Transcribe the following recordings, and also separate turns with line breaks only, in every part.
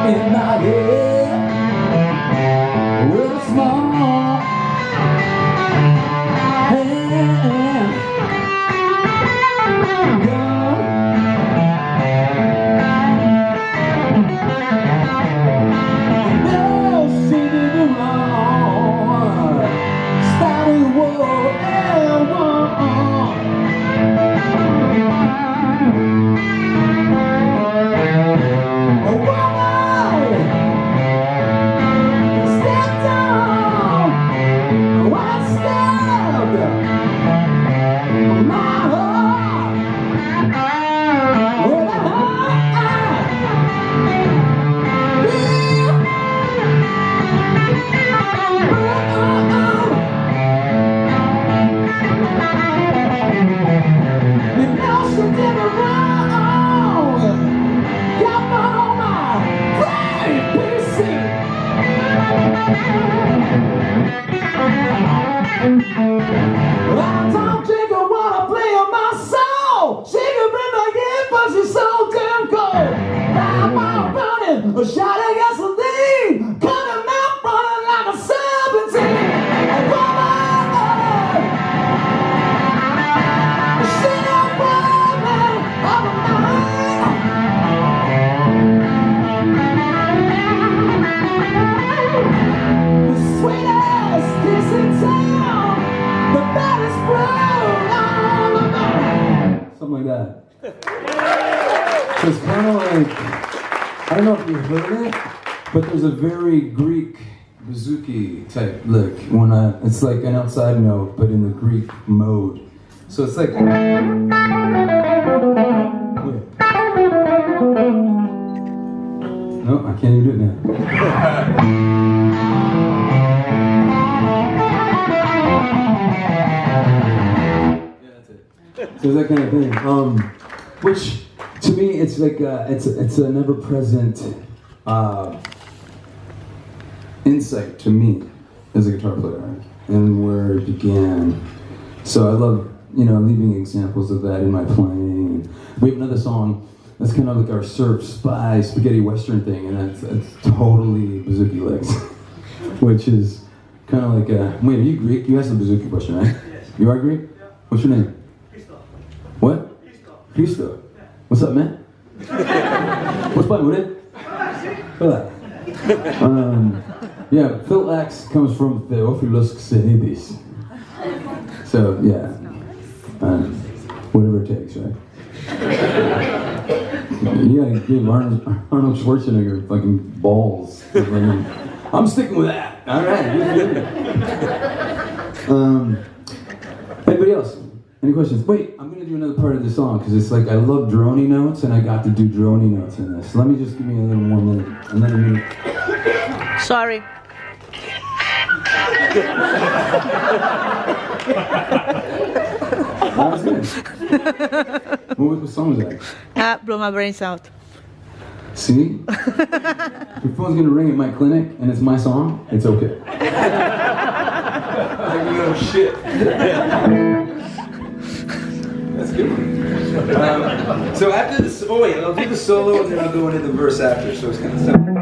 in my head with a small hand gun. No singing along, starting the war and war. A shot of gasoline, coming out running like a 17. A woman, she a woman of a mind. The sweetest kiss in town, the baddest brood on the mountain. Something like that. So it's kind of like, I don't know if you've heard it, but there's a very Greek bazooka type lick when it's like an outside note, but in the Greek mode. So it's like. No, I can't even do it now. Yeah, that's it. So that kind of thing. Which. To me, it's like it's a never-present insight to me as a guitar player and where it began. So I love, leaving examples of that in my playing. We have another song that's kind of like our surf spy spaghetti western thing, and it's totally bazooka licks, which is kind of like wait, are you Greek? You asked the bazooka question, right?
Yes.
You are Greek? What's your name?
Christo.
What? Christo. What's up, man? What's fun with it? Phil X. Yeah, Phil X comes from Theophilus Xenidis. So, yeah. Whatever it takes, right? Yeah, give Arnold Schwarzenegger fucking balls. I'm sticking with that. All right. Anybody else? Any questions? Wait, I'm gonna do another part of the song because it's like I love droney notes and I got to do droney notes in this. Let me just give me a little 1 minute, another minute.
Sorry.
That was good. What song was that?
Blow my brains out.
See? If your phone's gonna ring at my clinic and it's my song, it's okay. Like, no shit. That's a good one. So after this, oh wait, I'll do the solo and then I'll go into the verse after, so it's kind of simple.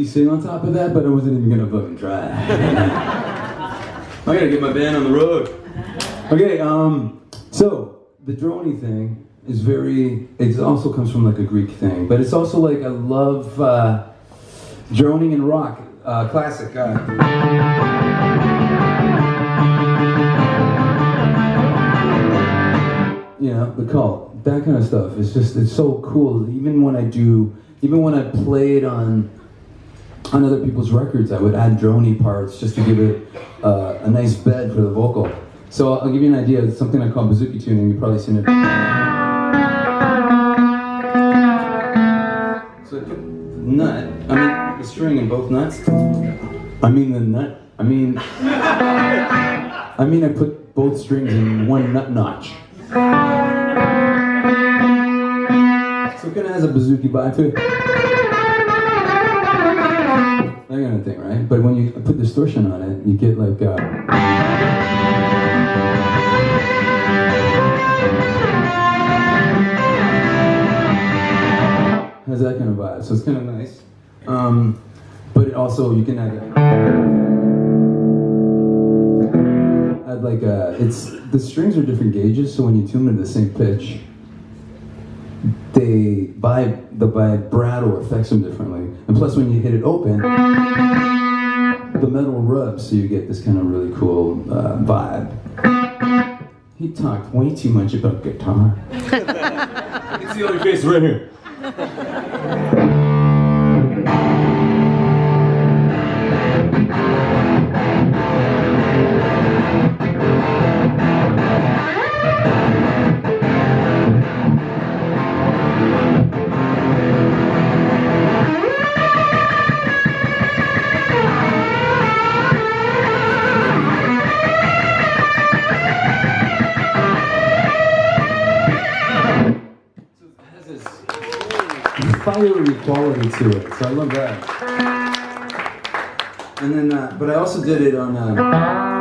Sing on top of that, but I wasn't even gonna fucking try. I gotta get my band on the road. Okay, so the droney thing is it also comes from like a Greek thing, but it's also like I love droning and rock, classic. You know, the Cult, that kind of stuff. It's so cool. Even when I play it on other people's records, I would add droney parts just to give it a nice bed for the vocal. So I'll give you an idea. It's something I call bazooka tuning. You've probably seen it. So I put the nut, the string in both nuts. I put both strings in one nut notch. So it kind of has a bazooka vibe to it. That kind of thing, right? But when you put distortion on it, you get like has that kind of vibe. So it's kind of nice. But it also, you can add like the strings are different gauges, so when you tune them to the same pitch, the vibrato affects them differently. And plus, when you hit it open, the metal rubs, so you get this kind of really cool vibe. He talked way too much about guitar. I can see all your faces right here. Fiery quality to it, so I love that. And then, but I also did it on.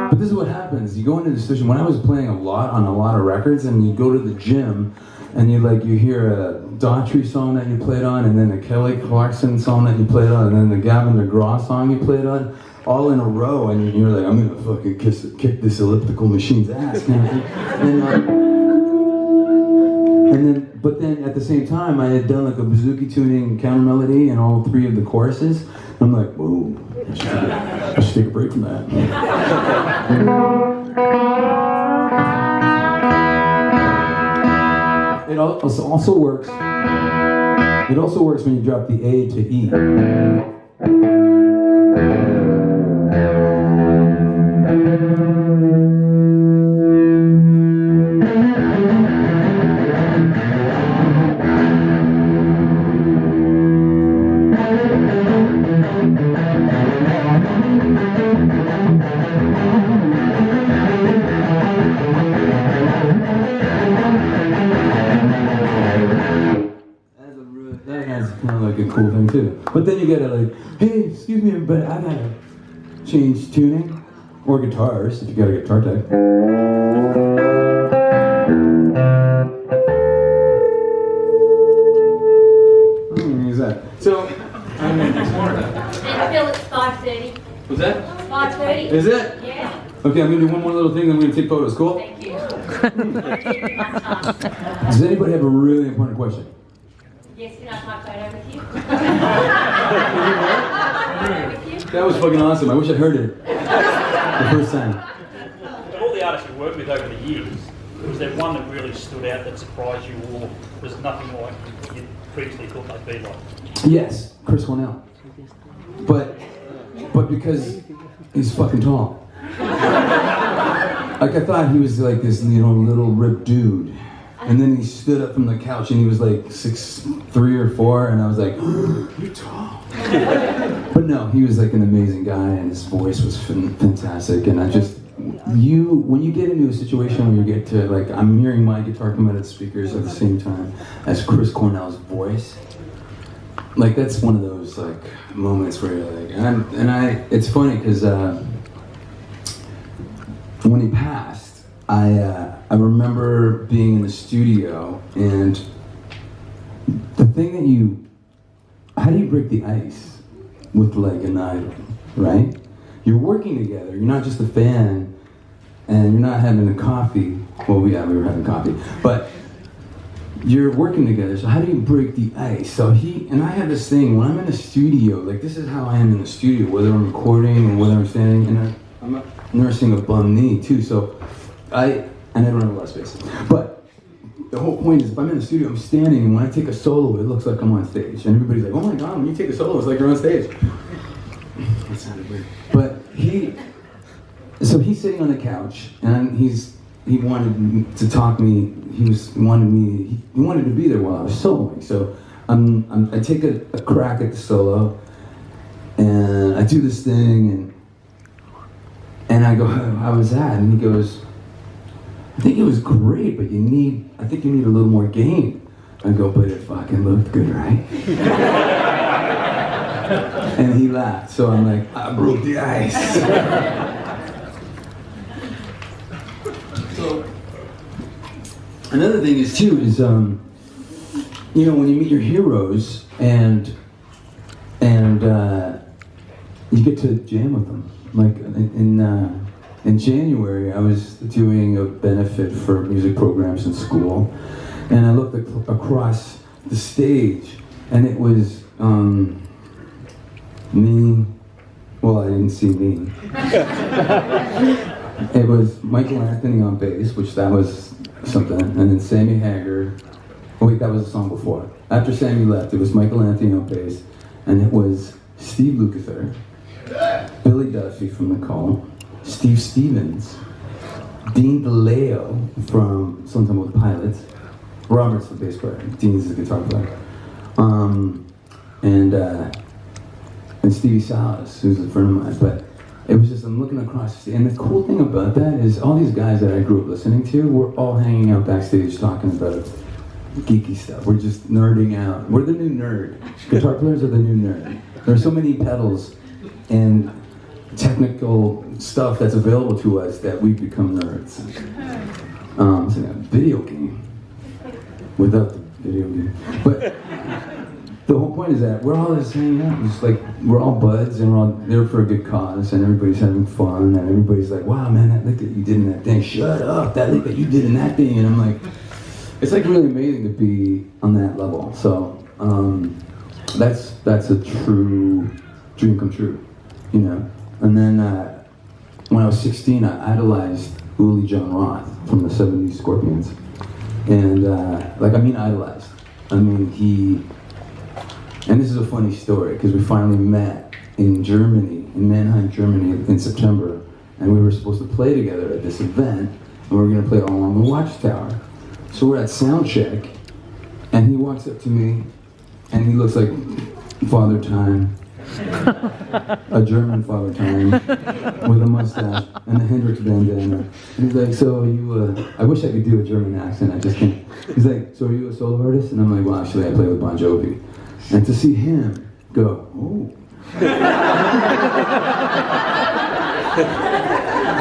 But this is what happens: you go into the station. When I was playing on a lot of records, and you go to the gym, and you hear a Daughtry song that you played on, and then a Kelly Clarkson song that you played on, and then the Gavin DeGraw song you played on, all in a row, and you're like, I'm gonna fucking kick this elliptical machine's ass, kind of thing. But then at the same time, I had done like a bazooka tuning counter melody and all three of the choruses. I'm like, whoa, I should take a break from that. It also works. It also works when you drop the A to E. Cool thing too. But then you gotta like, hey, excuse me, but I gotta change tuning or guitars if you got a guitar tech. Use that. So I'm gonna tomorrow.
And Phil, it's 5:30.
Was that?
5:30.
Is it?
Yeah.
Okay, I'm gonna do one more little thing, then we're gonna take photos. Cool?
Thank you.
Does anybody have a really important question?
Yes, can I talk photo with you?
That was fucking awesome. I wish I heard it the first time.
Of all the artists you worked with over the years, was there one that really stood out that surprised you, or was nothing like you previously thought they'd be like?
Yes, Chris Cornell. But because he's fucking tall. Like I thought he was like this, little ripped dude. And then he stood up from the couch and he was like 6'3" or 4", and I was like, you're tall. But no, he was like an amazing guy, and his voice was fantastic. And when you get into a situation where you get to I'm hearing my guitar come out of the speakers at the same time as Chris Cornell's voice. Like that's one of those moments where you're like, it's funny because when he passed, I remember being in the studio, and the thing that how do you break the ice with an idol, right? You're working together, you're not just a fan, and you're not having a coffee. Well, yeah, we were having coffee, but you're working together. So how do you break the ice? So he and I have this thing when I'm in the studio. Like this is how I am in the studio, whether I'm recording or whether I'm standing. And I'm nursing a bum knee too. So I don't have a lot of space, but. The whole point is, if I'm in the studio, I'm standing, and when I take a solo, it looks like I'm on stage. And everybody's like, oh my God, when you take a solo, it's like you're on stage. That sounded weird. But he's sitting on the couch, and he wanted to talk to me, he wanted to be there while I was soloing. So I take a crack at the solo, and I do this thing, and I go, how was that? And he goes, I think it was great, but I think you need a little more game. I go, but it fucking looked good, right? And he laughed, so I'm like, I broke the ice. So, another thing is too, is, when you meet your heroes and you get to jam with them. Like in January, I was doing a benefit for music programs in school, and I looked across the stage, and it was me. Well, I didn't see me. It was Michael Anthony on bass, which that was something, and then Sammy Hagar. Oh wait, that was a song before. After Sammy left, it was Michael Anthony on bass, and it was Steve Lukather, Billy Duffy from The Call, Steve Stevens, Dean DeLeo from Sometime with the Pilots, Robert's the bass player, Dean's the guitar player, and Stevie Salas, who's a friend of mine. But it was just, I'm looking across the stage, and the cool thing about that is all these guys that I grew up listening to, we're all hanging out backstage talking about geeky stuff. We're just nerding out. We're the new nerd. Guitar players are the new nerd. There are so many pedals and technical stuff that's available to us that we've become nerds. It's like a video game without the video game. But the whole point is that we're all just hanging out. It's like we're all buds and we're all there for a good cause, and everybody's having fun, and everybody's like, wow, man, that lick that you did in that thing, shut up, that lick that you did in that thing. And I'm like, it's like really amazing to be on that level. So that's a true dream come true, And then when I was 16, I idolized Uli John Roth from the 70s Scorpions. And idolized. And this is a funny story, because we finally met in Germany, in Mannheim, Germany, in September, and we were supposed to play together at this event, and we were going to play All Along the Watchtower. So we're at sound check, and he walks up to me, and he looks like Father Time, a German Father Time, with a mustache and a Hendrix bandana. And he's like, so you, I wish I could do a German accent, I just can't. He's like, so are you a solo artist? And I'm like, well, actually, I play with Bon Jovi. And to see him go, oh.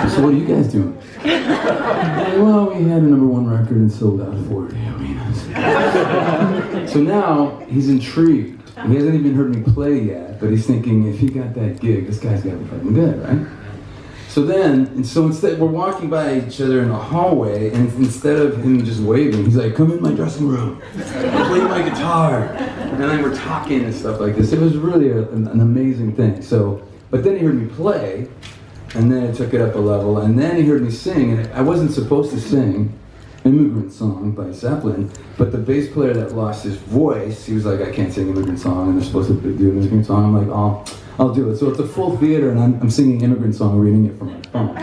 So what are you guys doing? Well, we had a #1 record and sold out 40 arenas. So now he's intrigued. He hasn't even heard me play yet, but he's thinking, if he got that gig, this guy's got to be fucking good, right? So instead, we're walking by each other in the hallway, and instead of him just waving, he's like, come in my dressing room, play my guitar. And then we're talking and stuff like this. It was really an amazing thing. So, but then he heard me play, and then I took it up a level, and then he heard me sing, and I wasn't supposed to sing Immigrant Song by Zeppelin, but the bass player that lost his voice, he was like, I can't sing Immigrant Song, and they're supposed to do Immigrant Song. I'm like, I'll do it. So it's a full theater, and I'm singing Immigrant Song, reading it from my phone.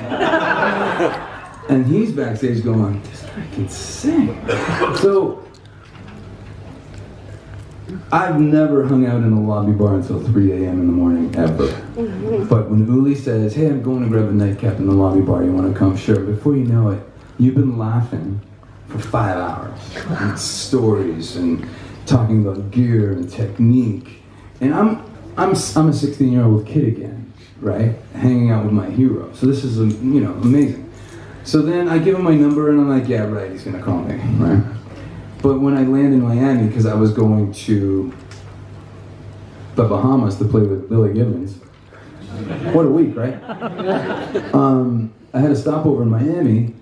And he's backstage going, this guy can sing. So I've never hung out in a lobby bar until 3 a.m. in the morning, ever. But when Uli says, hey, I'm going to grab a nightcap in the lobby bar, you want to come? Sure. Before you know it, you've been laughing for 5 hours, and stories, and talking about gear and technique. And I'm a 16-year-old kid again, right? Hanging out with my hero. So this is, amazing. So then I give him my number, and I'm like, yeah, right, he's gonna call me, right? But when I land in Miami, because I was going to the Bahamas to play with Billy Gibbons, what a week, right? I had a stopover in Miami,